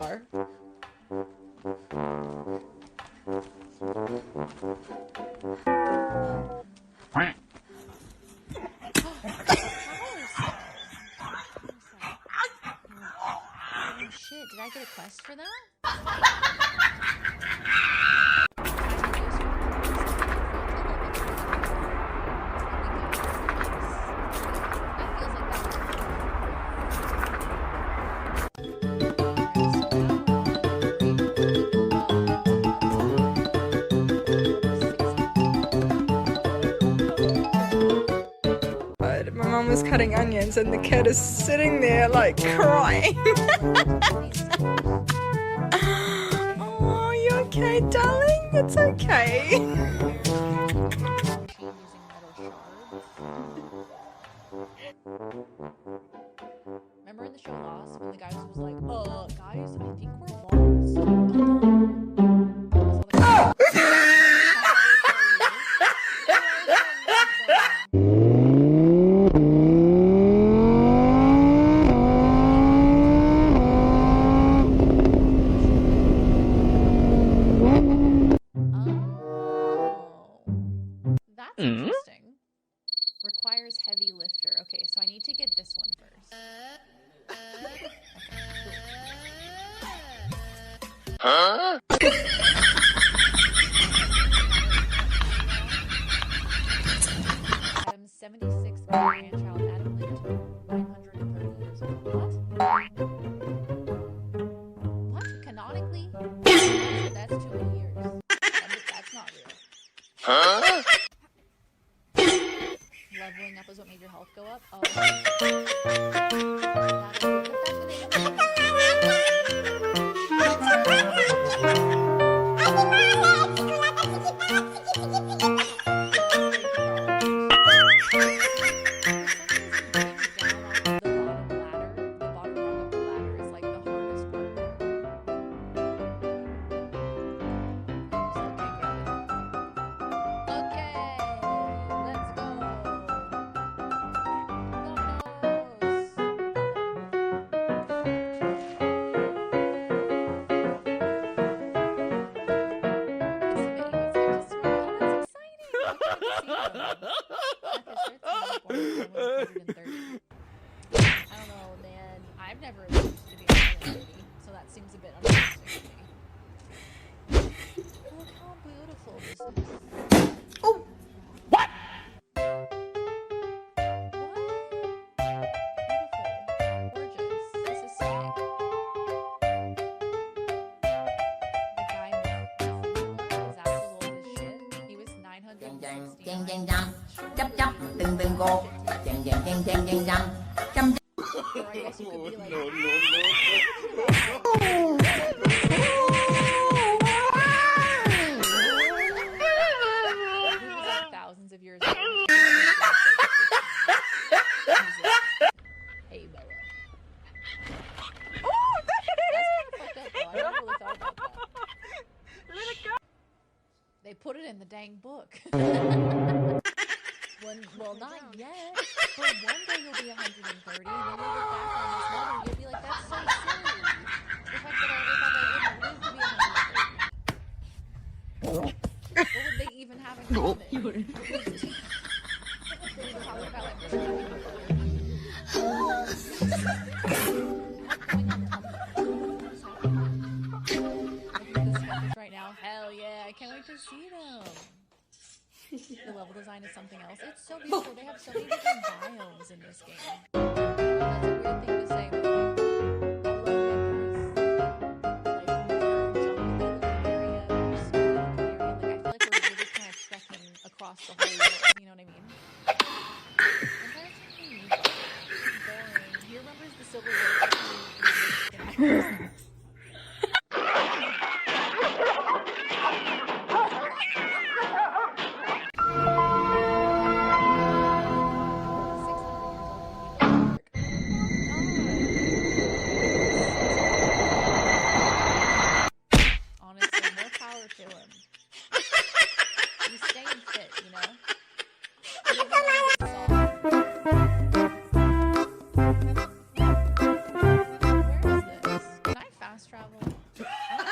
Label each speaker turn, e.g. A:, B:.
A: are. Oh shit, did I get a quest for that?
B: My mum was cutting onions and the kid is sitting there like crying. Oh, you okay, darling? It's okay.
A: Remember in the show Lost when the guy was like, guys, I think we're lost. That's interesting. Requires heavy lifter. Okay, so I need to get this one first.
C: Huh?
A: Adam's 76 grandchild Adam lived to 930 years old. What? Canonically? That's too many years. That's not real.
C: Huh?
A: Leveling up is what made your health go up? Oh. I've never lived to be 130, so that seems a bit unrealistic to me. Look how beautiful this is.
B: Oh!
C: What?
A: Beautiful. Gorgeous. This is stunning. The guy is absolute old as shit. He was 960.
D: Chang chang chang, chắp chắp từng từng cô, chang chang chang chang chang chang, chăm.
A: Or I guess you could be like, thousands of years old. Hey, Bella. Oh, that's kind of fucked up, though. I never really thought about that.
B: Let it go.
A: They put it in the dang book. Well, not yet. But one day you'll be 130, and then you'll look back on this letter and you'll be like, that's so silly. The fact that I wouldn't live to be 130. What would they even have in common? We were talking about like right now. Hell yeah, I can't wait to see them. The level design is something else. It's so beautiful. They have so many different biomes in this game. That's a weird thing to say, but like, I love that there's like we're jumping little area, we're small little area. Like I feel like we're really kind of trekking across the whole world. You know what I mean? Sometimes it's really boring. He remembers the silver lake. I